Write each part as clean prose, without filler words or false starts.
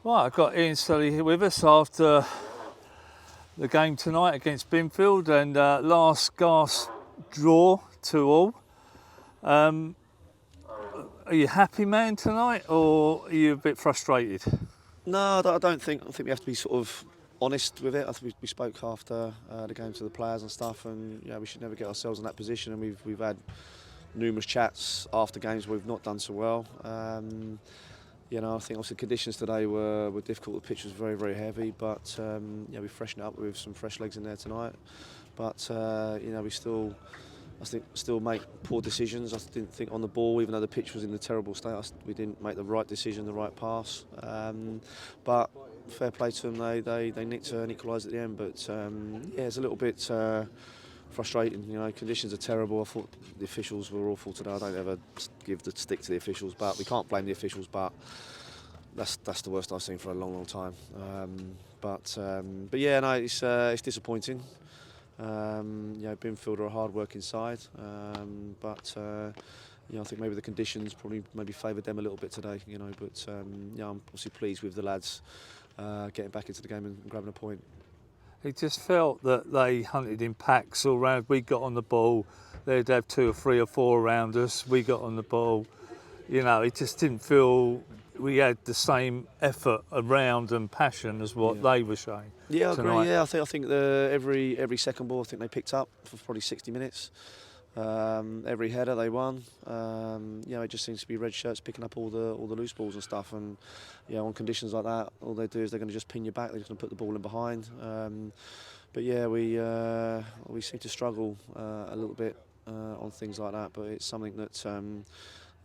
Right, I've got Ian Selley here with us after the game tonight against Binfield and last gasp draw 2-2. Are you happy, man, tonight, or are you a bit frustrated? No, I don't think. I think we have to be sort of honest with it. I think we spoke after the game to the players and stuff, and we should never get ourselves in that position. And we've had numerous chats after games where we've not done so well. I think obviously conditions today were difficult. The pitch was very, very heavy, but we freshened it up with some fresh legs in there tonight. But we still make poor decisions. I didn't think on the ball, even though the pitch was in a terrible state, we didn't make the right decision, the right pass. But fair play to them, they nicked an equaliser at the end. But it's a little bit frustrating. Conditions are terrible. I thought the officials were awful today. I don't ever give the stick to the officials, but we can't blame the officials. But that's the worst I've seen for a long, long time. It's disappointing. Binfield are a hard-working side, I think maybe the conditions probably maybe favoured them a little bit today. I'm obviously pleased with the lads getting back into the game and grabbing a point. It just felt that they hunted in packs all round. We got on the ball, they'd have 2 or 3 or 4 around us. We got on the ball. It just didn't feel we had the same effort around and passion as what they were showing. Yeah, I tonight. agree. Yeah, I think every second ball I think they picked up for probably 60 minutes. Every header they won. It just seems to be red shirts picking up all the loose balls and stuff. And on conditions like that, all they do is they're going to just pin you back. They're just going to put the ball in behind. We seem to struggle a little bit on things like that. But it's something that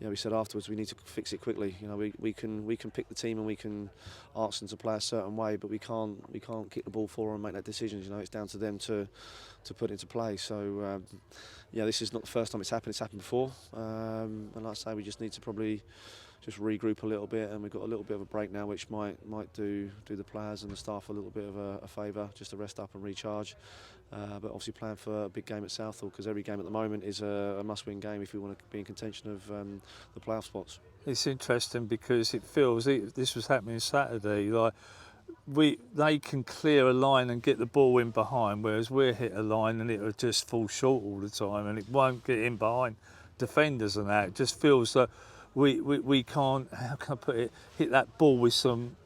we said afterwards we need to fix it quickly. We can pick the team and we can ask them to play a certain way, but we can't kick the ball forward and make that decision. It's down to them to put it into play. So this is not the first time it's happened. It's happened before, and like I say, we just need to probably just regroup a little bit, and we've got a little bit of a break now, which might do the players and the staff a little bit of a favour, just to rest up and recharge. But obviously playing for a big game at Southall, because every game at the moment is a must-win game if we want to be in contention of the playoff spots. It's interesting because it feels this was happening Saturday. They can clear a line and get the ball in behind, whereas we'll hit a line and it'll just fall short all the time, and it won't get in behind defenders and that. It just feels that we can't, how can I put it, hit that ball with some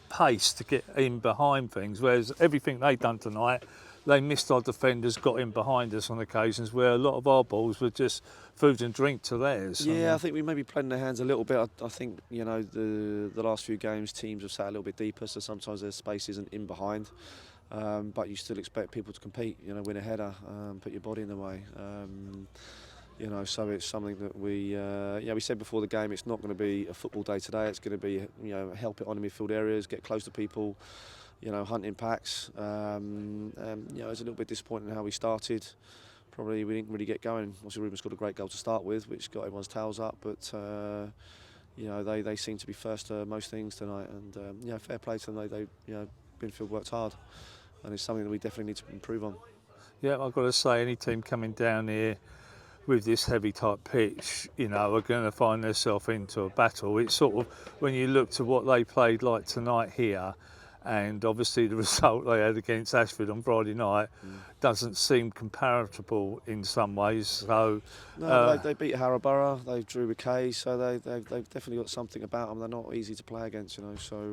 pace to get in behind things, whereas everything they've done tonight, they missed our defenders, got in behind us on occasions where a lot of our balls were just food and drink to theirs. Yeah, I think we maybe played in their hands a little bit. I think the last few games teams have sat a little bit deeper, so sometimes their space isn't in behind. But you still expect people to compete, win a header, put your body in the way. So it's something that we said before the game, it's not going to be a football day today. It's going to be, help it on the midfield areas, get close to people, hunting packs. It's a little bit disappointing how we started. Probably we didn't really get going. Obviously Ruben scored a great goal to start with, which got everyone's tails up, but they seem to be first to most things tonight, and fair play to them. They Binfield worked hard, and it's something that we definitely need to improve on. Yeah, I've got to say, any team coming down here with this heavy type pitch, are going to find themselves into a battle. It's sort of, when you look to what they played like tonight here, and obviously the result they had against Ashford on Friday night doesn't seem comparable in some ways. So they beat Harrow, they drew with Kay, so they've definitely got something about them. They're not easy to play against, So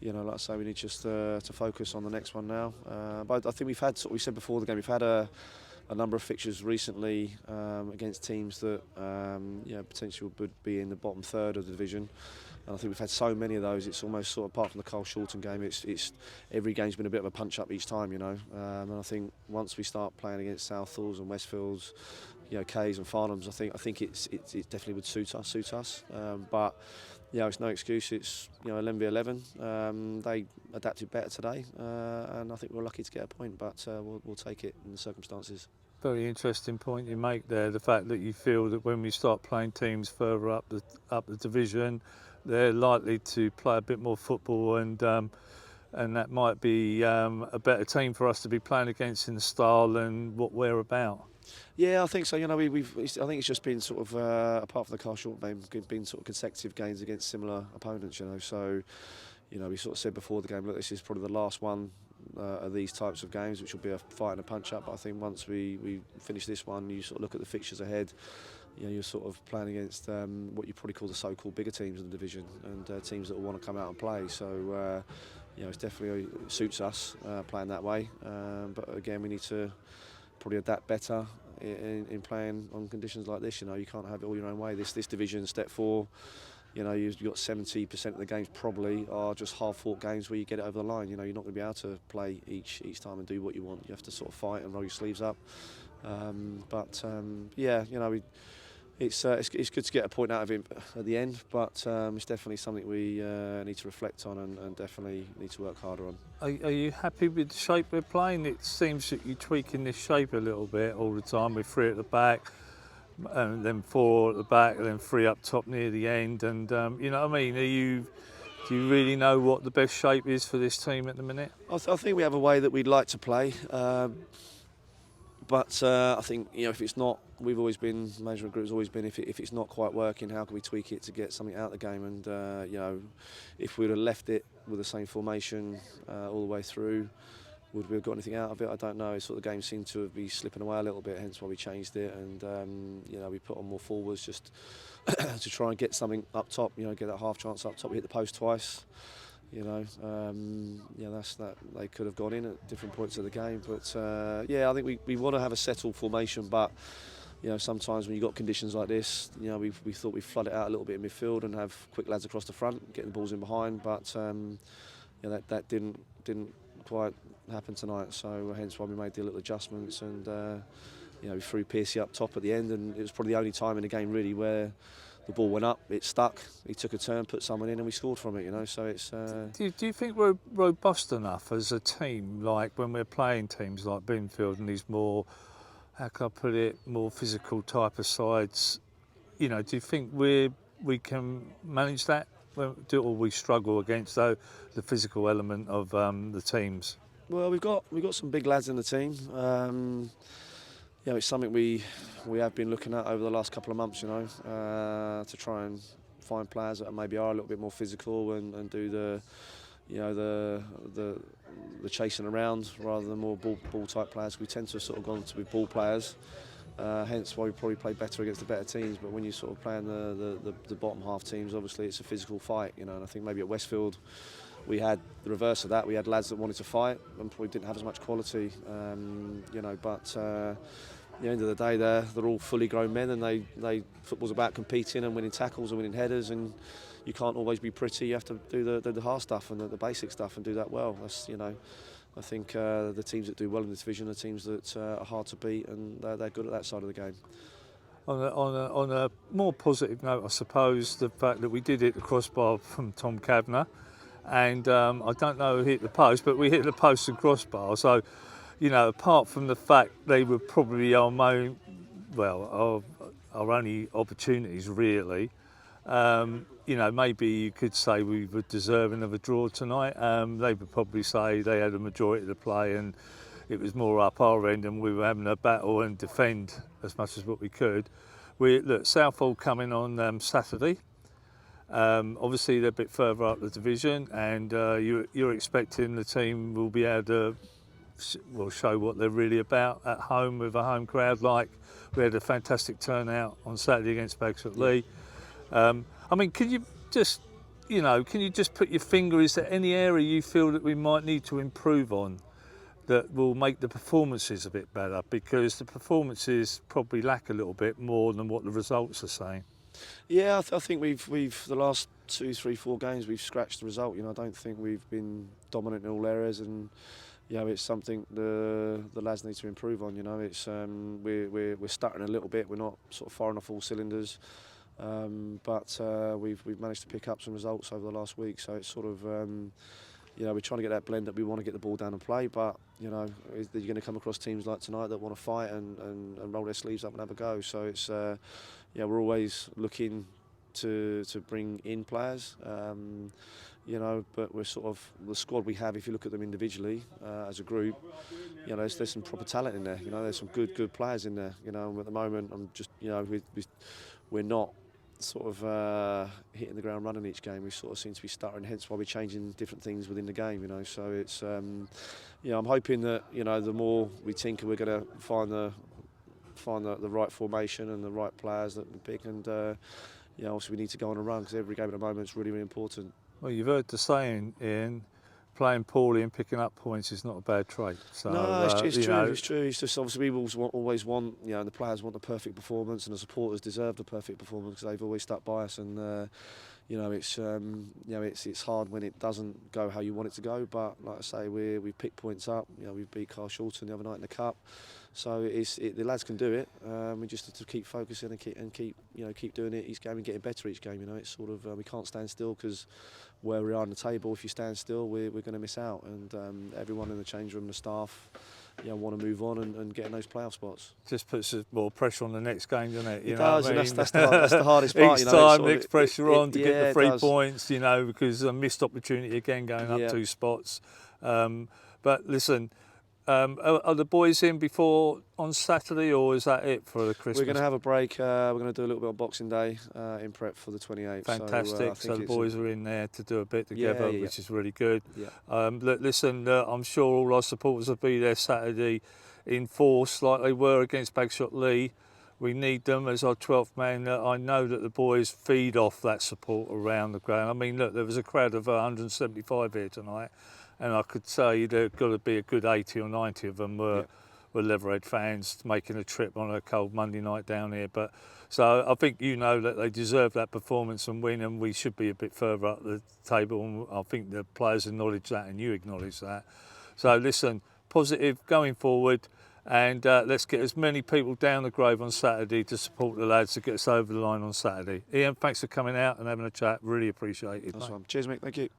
like I say, we need just to focus on the next one now. But I think we've had, what we said before the game, we've had a number of fixtures recently against teams that potentially would be in the bottom third of the division. And I think we've had so many of those. It's almost sort of, apart from the Carl Shorten game, it's every game's been a bit of a punch up each time, And I think once we start playing against Southalls and Westfields, Kays and Farnhams, I think it definitely would suit us. But it's no excuse. It's 11v11. They adapted better today, and I think we're lucky to get a point. But we'll take it in the circumstances. Very interesting point you make there. The fact that you feel that when we start playing teams further up the division, they're likely to play a bit more football, and that might be a better team for us to be playing against in the style and what we're about. Yeah, I think so. You know, I think it's just been sort of apart from the Carl Short game, been sort of consecutive games against similar opponents. You know, so you know we sort of said before the game, look, this is probably the last one of these types of games, which will be a fight and a punch up. But I think once we finish this one, you sort of look at the fixtures ahead. You know, you're sort of playing against what you probably call the so-called bigger teams in the division, and teams that will want to come out and play. So. You know, it definitely suits us playing that way. But again, we need to probably adapt better in playing on conditions like this. You know, you can't have it all your own way. This division, step 4, you know, you've got 70% of the games probably are just hard-fought games where you get it over the line. You know, you're not going to be able to play each time and do what you want. You have to sort of fight and roll your sleeves up. Yeah, you know, it's good to get a point out of him at the end, but it's definitely something we need to reflect on and definitely need to work harder on. Are you happy with the shape we're playing? It seems that you're tweaking this shape a little bit all the time with 3 at the back, and then 4 at the back, and then 3 up top near the end. And you know what I mean? Do you really know what the best shape is for this team at the minute? I think we have a way that we'd like to play. But I think, you know, if it's not, we've always been, management group has always been, if it's not quite working, how can we tweak it to get something out of the game? And, you know, if we'd have left it with the same formation all the way through, would we have got anything out of it? I don't know. Sort of the game seemed to be slipping away a little bit, hence why we changed it. And, you know, we put on more forwards just to try and get something up top, you know, get that half chance up top. We hit the post twice. You know, that's that. They could have gone in at different points of the game, but yeah, I think we want to have a settled formation. But you know, sometimes when you've got conditions like this, you know, we thought we'd flood it out a little bit in midfield and have quick lads across the front, getting the balls in behind. But you know, that didn't quite happen tonight. So hence why we made the little adjustments and you know, we threw Piercy up top at the end, and it was probably the only time in the game really where the ball went up, it stuck, he took a turn, put someone in and we scored from it, you know, so it's... Do you think we're robust enough as a team, like when we're playing teams like Binfield and these more, how can I put it, more physical type of sides? You know, do you think we can manage that? Or we struggle against the physical element of the teams? Well, we've got some big lads in the team. You know, it's something we have been looking at over the last couple of months, you know, to try and find players that maybe are a little bit more physical and do the, you know, the chasing around rather than more ball type players. We tend to have sort of gone to be ball players, hence why we probably play better against the better teams. But when you're sort of playing the bottom half teams, obviously it's a physical fight, you know. And I think maybe at Westfield we had the reverse of that. We had lads that wanted to fight and probably didn't have as much quality, you know. But at the end of the day, they're all fully grown men, and football's about competing and winning tackles and winning headers, and you can't always be pretty. You have to do the hard stuff and the basic stuff and do that well. That's, you know, I think the teams that do well in this division are teams that are hard to beat, and they're good at that side of the game. On a more positive note, I suppose, the fact that we did hit the crossbar from Tom Kavanagh, and I don't know who hit the post, but we hit the post and crossbar. So, you know, apart from the fact they were probably our only opportunities really, you know, maybe you could say we were deserving of a draw tonight. They would probably say they had a majority of the play and it was more up our end and we were having a battle and defend as much as what we could. Look, Southall coming on Saturday. Obviously they're a bit further up the division, and you're expecting the team will be able to show what they're really about at home with a home crowd. Like we had a fantastic turnout on Saturday against Bagshot Lee. I mean, can you just put your finger? Is there any area you feel that we might need to improve on that will make the performances a bit better? Because the performances probably lack a little bit more than what the results are saying. Yeah, I think we've the last 2, 3, 4 games we've scratched the result. You know, I don't think we've been dominant in all areas, and you know, it's something the lads need to improve on. You know, it's we're stuttering a little bit. We're not sort of firing off all cylinders, but we've managed to pick up some results over the last week. So it's sort of you know, we're trying to get that blend that we want to get the ball down and play, but you know, you're going to come across teams like tonight that want to fight and roll their sleeves up and have a go. So it's yeah, we're always looking to bring in players. You know, but we're sort of the squad we have. If you look at them individually as a group, you know, there's some proper talent in there. You know, there's some good players in there. You know, and at the moment, I'm just, you know, we're not sort of hitting the ground running each game. We sort of seem to be stuttering. Hence why we're changing different things within the game. You know, so it's, you know, I'm hoping that, you know, the more we tinker, we're going to find the right formation and the right players that we pick. And you know, also we need to go on a run because every game at the moment is really, really important. Well, you've heard the saying, Ian, playing poorly and picking up points is not a bad trait. So, no, it's true. know, It's true. It's just obviously we always want, you know, the players want the perfect performance, and the supporters deserve the perfect performance because they've always stuck by us. And you know, it's you know, it's hard when it doesn't go how you want it to go. But like I say, we pick points up. You know, we beat Carl Shorten the other night in the cup. So the lads can do it. We just have to keep focusing and keep doing it each game and getting better each game. You know, it's sort of we can't stand still because where we are on the table, if you stand still, we're going to miss out. And everyone in the change room, the staff, you know, want to move on and get in those playoff spots. Just puts more pressure on the next game, doesn't it? It does, and that's the hardest part. Each you know, time, next pressure on to get the 3 points. You know, because a missed opportunity again, going up 2 spots. But listen. Are the boys in before on Saturday, or is that it for the Christmas? We're going to have a break. We're going to do a little bit on Boxing Day in prep for the 28th. Fantastic. So the boys are in there to do a bit together, yeah. which is really good. Yeah. Look, listen, I'm sure all our supporters will be there Saturday in force like they were against Bagshot Lee. We need them as our 12th man. I know that the boys feed off that support around the ground. I mean, look, there was a crowd of 175 here tonight. And I could say there's got to be a good 80 or 90 of them were Leatherhead fans making a trip on a cold Monday night down here. But so I think you know that they deserve that performance and win, and we should be a bit further up the table. And I think the players acknowledge that, and you acknowledge that. So listen, positive going forward, and let's get as many people down the Grove on Saturday to support the lads to get us over the line on Saturday. Ian, thanks for coming out and having a chat. Really appreciate it. That's fine. Cheers, mate. Thank you.